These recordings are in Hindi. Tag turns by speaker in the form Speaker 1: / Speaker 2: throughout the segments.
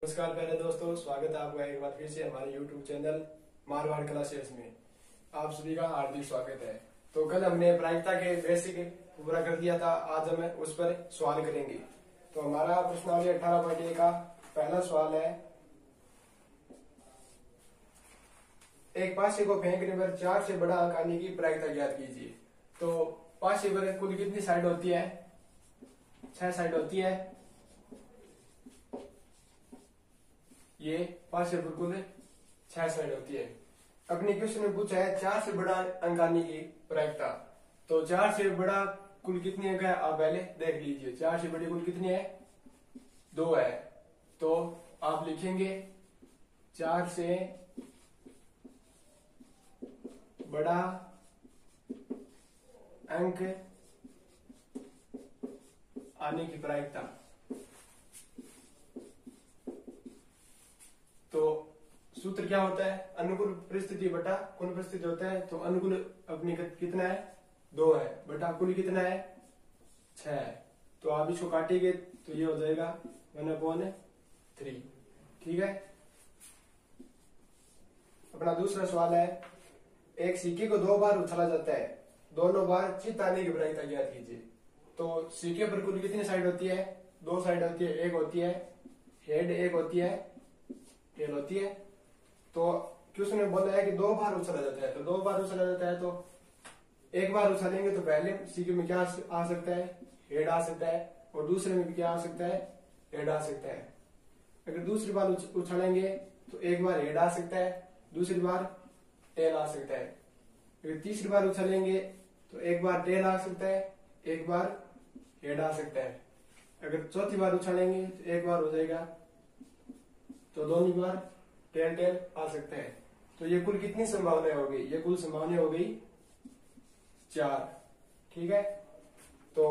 Speaker 1: नमस्कार प्यारे दोस्तों, स्वागत है आपका एक बार फिर से हमारे YouTube चैनल मारवाड़ क्लासेस में। आप सभी का हार्दिक स्वागत है। तो कल हमने प्रायिकता के बेसिक पूरा कर दिया था, आज हम उस पर सवाल करेंगे। तो हमारा प्रश्नावली 18.1 का पहला सवाल है, एक पासे को फेंकने पर 4 से बड़ा अंक आने की प्रायिकता ज्ञात कीजिए। तो पासे पर कुल कितनी साइड होती है? 6 साइड होती है। ये पासे पर कुल 6 साइड होती है। अपने क्वेश्चन में पूछा है 4 से बड़ा अंक आने की प्रायिकता। तो 4 से बड़ा कुल कितनी अंक है आप पहले देख लीजिए। 4 से बड़ी कुल कितनी है? 2 है। तो आप लिखेंगे 4 से बड़ा अंक आने की प्रायिकता। तो सूत्र क्या होता है? अनुकूल परिस्थिति बटा कुल परिस्थिति होता है। तो अनुकूल अपनी कितना है? 2 है, बटा कुल कितना है? 6 है। तो आप इसको काटेंगे तो ये हो जाएगा 1/3। ठीक है। अपना दूसरा सवाल है, एक सिक्के को 2 बार उछाला जाता है, दोनों बार चित्त आने की प्रायिकता ज्ञात कीजिए। तो सिक्के पर कुल कितनी साइड होती है? 2 साइड होती है। एक होती है हेड, एक होती है टेल होती है। तो क्वेश्चन में बोला है कि 2 बार उछाला जाता है। तो 2 बार उछाला जाता है, तो एक बार उछालेंगे तो पहले सिक्के में क्या आ सकता है? हेड आ सकता है। और दूसरे में भी क्या आ सकता है? हेड आ सकता है। अगर दूसरी बार उछालेंगे तो एक बार हेड आ सकता है, दूसरी बार टेल आ सकता है। अगर तीसरी बार उछालेंगे तो एक बार टेल आ सकता है, एक बार हेड आ सकता है। अगर चौथी बार उछालेंगे तो एक बार हो जाएगा, तो दोनों बार टेल टेल आ सकता है। तो ये कुल कितनी संभावनाएं हो गई? ये कुल संभावनाएं हो गई 4। ठीक है। तो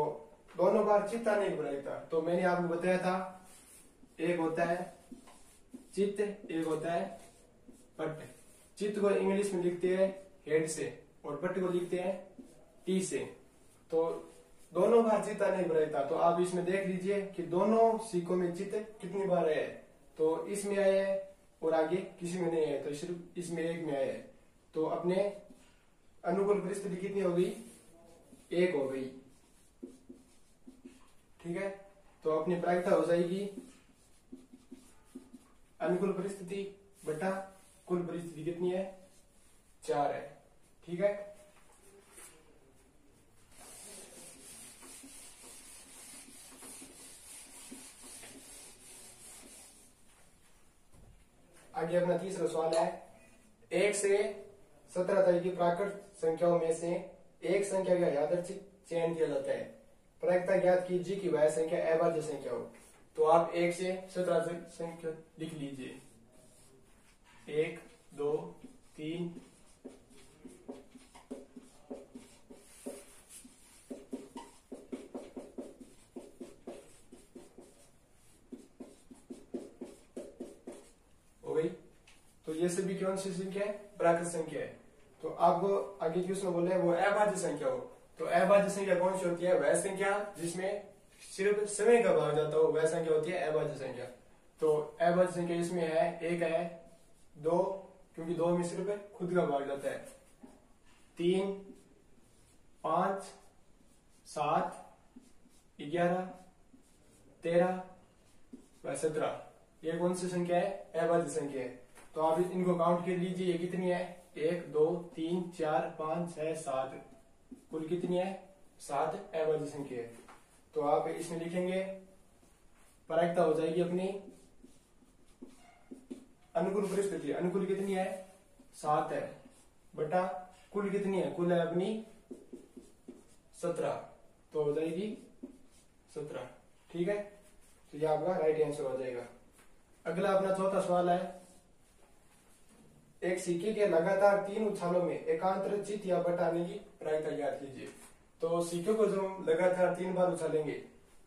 Speaker 1: दोनों बार चित्त आने की प्रायिकता, तो मैंने आपको बताया था, एक होता है चित्त, एक होता है पट। चित्त को इंग्लिश में लिखते हैं हेड से और पट को लिखते हैं टी से। तो दोनों बार चित्त आने की प्रायिकता, तो आप इसमें देख लीजिए कि दोनों सिक्कों में चित्त कितनी बार है। तो इसमें आया है और आगे किसी में नहीं है, तो सिर्फ इसमें एक में आया है। तो अपने अनुकूल परिस्थिति कितनी हो गई? 1 हो गई। ठीक है। तो अपनी प्रायिकता हो जाएगी अनुकूल परिस्थिति बटा कुल परिस्थिति कितनी है? 4 है। ठीक है। आगे अपना तीसरा सवाल है, 1 से 17 तक की प्राकृत संख्याओं में से एक संख्या का यादृच्छिक चयन किया जाता है। प्रायिकता ज्ञात कीजिए कि वह संख्या अभाज्य संख्या हो। तो आप 1 से 17 तक संख्या लिख लीजिए। 1, 2, 3, हो गई। तो ये सभी कौन सी संख्या है? प्राकृत संख्या है। तो आपको आगे क्वेश्चन बोले हैं वो अभाज्य संख्या हो। तो अभाज्य संख्या कौन सी होती है? वह संख्या जिसमें सिर्फ समय का भाग जाता हो, वह संख्या होती है अभाज्य संख्या। तो अभाज्य संख्या इसमें है 1 है, 2 क्योंकि 2 में सिर्फ खुद का भाग जाता है, 3, 5, 7, 11, 13 व 17। ये कौन सी संख्या है? अभाज्य संख्या है। तो आप इनको काउंट कर लीजिए, ये कितनी है? 1, 2, 3, 4, 5, 6, 7। कुल कितनी है? 7 अभाज्य संख्या है। तो आप इसमें लिखेंगे, प्रायिकता हो जाएगी अपनी अनुकूल परिस्थिति। अनुकूल कितनी है? 7 है, बटा कुल कितनी है? कुल है अपनी 17। तो हो जाएगी 17। ठीक है। तो ये आपका राइट आंसर हो जाएगा। अगला अपना चौथा सवाल है, एक सिक्के के लगातार 3 उछालों में एकांतर चित्त या बट आने की प्रायिकता ज्ञात कीजिए। तो सिक्के को जो हम लगातार 3 बार उछालेंगे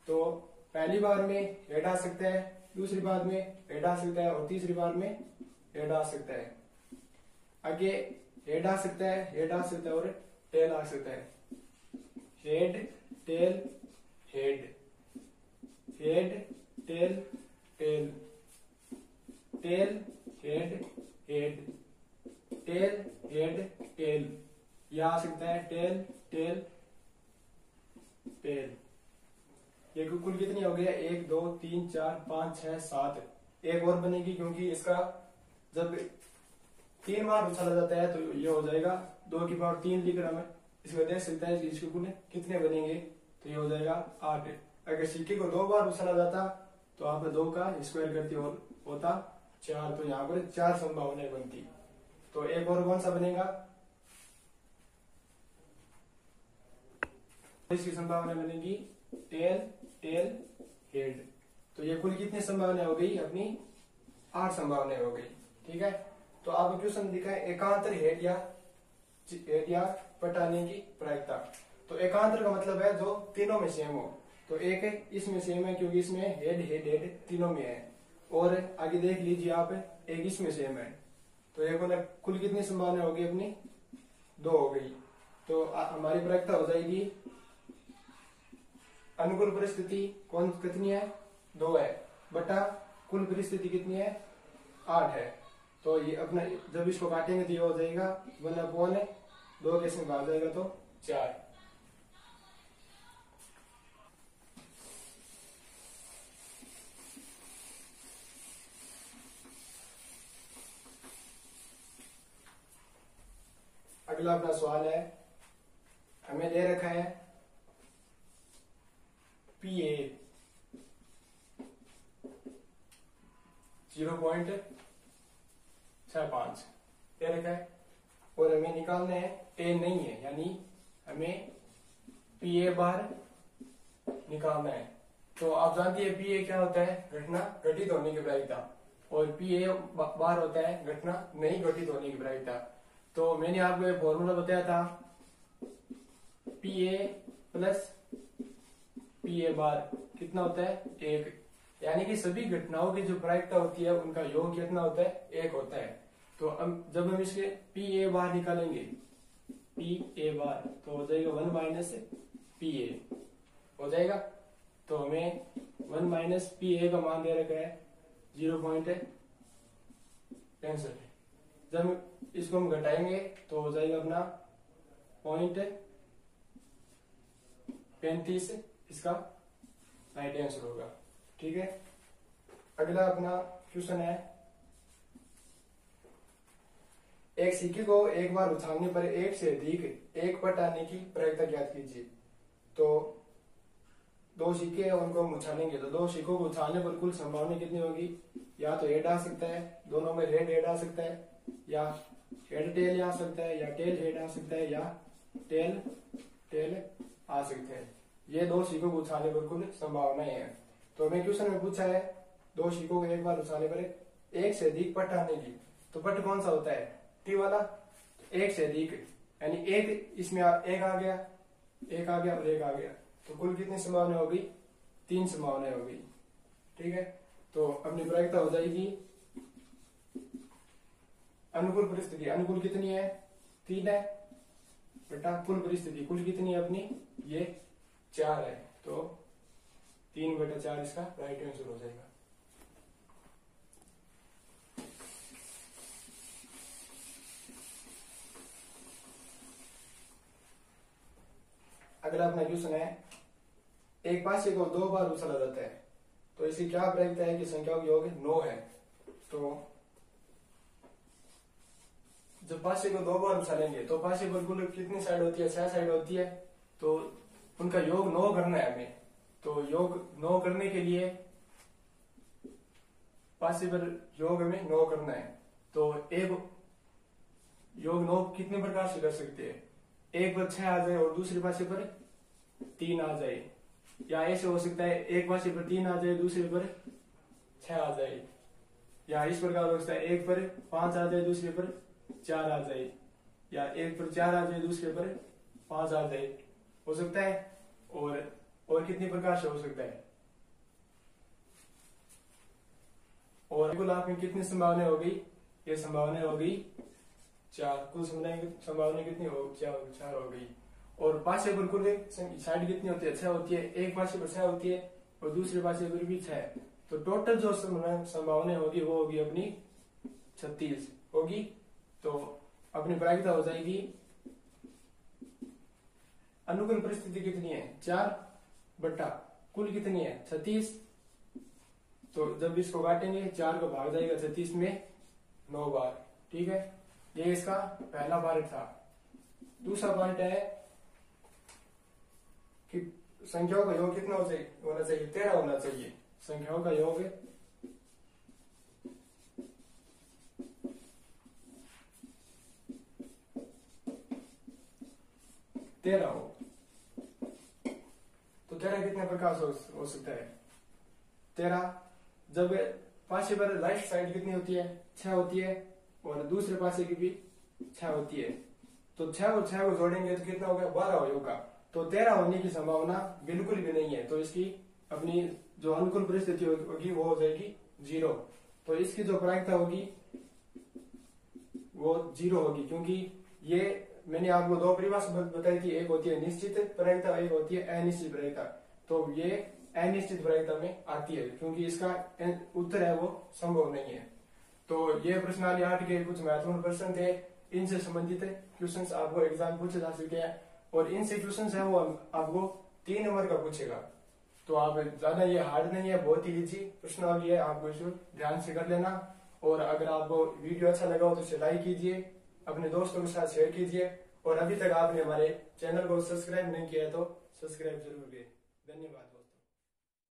Speaker 1: तो पहली बार में हेड आ सकता है, दूसरी बार में हेड आ सकता है और तीसरी बार में हेड आ सकता है। आगे हेड आ सकता है, हेड आ सकता है और टेल आ सकता है। Head tail head, head tail tail. Tail head head, tail head tail, या आ सकता है टेल टेल टेल। ये कुल कितनी हो गया, 1 2 3 4 5 6 7, एक और बनेगी क्योंकि इसका जब 3 बार उछाला जाता है तो ये हो जाएगा 2 की पावर 3 लिखकर हमें इसको देख सकता है इसके कुल कितने बनेंगे, तो ये हो जाएगा 8। अगर सिक्के को 2 बार उछाला जाता तो आप 2 का स्क्वायर करते और होता 4, तो यहाँ पर 4 संभावनाएं बनती। तो एक और कौन सा बनेगा, इसकी संभावना बनेगी टेल टेल हेड। तो ये कुल कितनी संभावना हो गई अपनी, 8 संभावनाएं हो गई। ठीक है, तो आपको क्वेश्चन दिखा है एकांतर हेड या पटाने की प्रायिकता। तो एकांतर का मतलब है जो तीनों में सेम हो, तो एक इसमें सेम है क्योंकि इसमें हेड हेड हेड तीनों में है, और आगे देख लीजिए आप एक इसमें सेम है, तो ये कुल कितनी संभावना होगी अपनी, 2 हो गई। तो हमारी प्रायिकता हो जाएगी अनुकूल परिस्थिति कौन कितनी है, 2 है, बटा कुल परिस्थिति कितनी है, 8 है। तो ये अपना जब इसको काटेंगे तो ये हो जाएगा 1/2 कैसे भाग जाएगा तो 4। अगला अपना सवाल है, हमें दे रखा है PA 0.65 दे रखा है और हमें निकालना है A नहीं है, यानी हमें PA बार निकालना है। तो आप जानते हैं PA क्या होता है, घटना घटित होने की प्रायिकता, और PA बार होता है घटना नहीं घटित होने की प्रायिकता। तो मैंने आपको एक फॉर्मूला बताया था PA प्लस PA बार कितना होता है, 1, यानी कि सभी घटनाओं की जो प्रायिकता होती है उनका योग कितना होता है, 1 होता है। तो जब हम इसके PA बार निकालेंगे, PA बार तो हो जाएगा 1 माइनस PA हो जाएगा। तो हमें 1 माइनस PA का मान दे रखा है 0.65। जब इसको हम घटाएंगे तो हो जाएगा अपना 0.35, इसका राइट आंसर होगा। ठीक है, अगला अपना क्वेश्चन है, एक सिक्के को एक बार उछालने पर एक से अधिक एक पट आने की प्रायिकता ज्ञात कीजिए। तो 2 सिक्के हैं उनको हम उछालेंगे, तो 2 सिक्कों को उछालने पर कुल संभावना कितनी होगी, या तो हेड आ सकता है, दोनों में हेड हेड आ सकता है, या हेड टेल आ सकता है, या टेल हेड आ सकता है, या टेल टेल आ सकते हैं। ये 2 सिक्कों को उछालने पर कुल संभावनाएं हैं। तो हमें क्वेश्चन में पूछा है 2 सिक्कों को एक बार उछालने पर एक से अधिक पट आने की, तो पट कौन सा होता है, टी वाला, एक से अधिक यानी एक इसमें एक आ गया, एक आ गया और एक आ गया, तो कुल कितनी संभावना होगी, 3 संभावनाएं होगी। ठीक है, तो अपनी प्रायिकता हो जाएगी अनुकूल परिस्थिति, अनुकूल कितनी है, 3 है, बटा कुल परिस्थिति कुल कितनी है अपनी, ये 4 है, तो 3/4 इसका राइट आंसर हो जाएगा। अगला अपना क्वेश्चन है, एक पासे को 2 बार उछाला जाता है, तो इसकी क्या प्रायिकता है कि संख्याओं का योग 9 है। तो जब पासे को 2 बार उछालेंगे तो पासे पर कुल कितनी साइड होती है, 6 साइड होती है, तो उनका योग 9 करना है हमें। तो योग 9 करने के लिए पासे पर योग हमें 9 करना है। तो एक योग 9 कितने प्रकार से कर सकते हैं, एक पर 6 आ जाए और दूसरे पासे पर 3 आ जाए, या ऐसे हो सकता है एक पासे पर 3 आ जाए दूसरे पर 6 आ जाए, या इस प्रकार हो सकता है एक पर 5 आ जाए दूसरे पर 4 आ जाए, या एक पर 4 आ जाए दूसरे पर 5 आ जाए, हो सकता है। और कितनी प्रकार से हो सकता है, और कुल आप में कितनी संभावना हो गई, ये संभावना हो गई 4, कुल संभावना कितनी हो, 4 हो गई। और पासे पर कुल साइड कितनी होती है, 6 होती है, एक पासे पर 6 होती है और दूसरे पासे पर भी 6, तो टोटल जो संभावना होगी वो होगी अपनी 36 होगी। तो अपनी प्रायिकता हो जाएगी, अनुकूल परिस्थिति कितनी है 4 बट्टा कुल कितनी है 36। तो जब इसको काटेंगे 4 को भाग जाएगा 36 में 9 बार। ठीक है, ये इसका पहला पार्ट था। दूसरा पार्ट है कि संख्याओं का योग कितना होना चाहिए 13 होना चाहिए। संख्याओं का योग 13 हो। तो 13 कितने प्रकार से हो सकता है 13? जब पासे पर राइट साइड कितनी होती है 6 होती है और दूसरे पासे की भी 6 होती है। तो 6 और 6 को जोड़ेंगे तो कितना होगा 12 होगा। तो 13 होने की संभावना बिल्कुल भी नहीं है। तो इसकी अपनी जो अनुकूल परिस्थिति होगी वो हो जाएगी 0। तो इसकी जो प्रायिकता होगी वो 0 होगी, क्योंकि ये मैंने आपको दो परिभाषा बताई थी, एक होती है निश्चित प्रायिकता, एक होती है अनिश्चित प्रायिकता। तो ये अनिश्चित प्रायिकता में आती है, क्योंकि इसका उत्तर है वो संभव नहीं है। तो ये प्रश्नावली 8 के कुछ महत्वपूर्ण प्रश्न थे। इनसे संबंधित क्वेश्चंस आपको एग्जाम पूछे जा सकते हैं, और इनसे क्वेश्चंस है वो आपको 3 नंबर का पूछेगा। तो आप ज्यादा ये हार्ड नहीं है, बहुत ही इजी प्रश्नावली है, आपको इसको ध्यान से कर लेना। और अगर आपको वीडियो अच्छा लगा हो तो इसे लाइक कीजिए, अपने दोस्तों के साथ शेयर कीजिए, और अभी तक आपने हमारे चैनल को सब्सक्राइब नहीं किया है तो सब्सक्राइब जरूर करिए। धन्यवाद।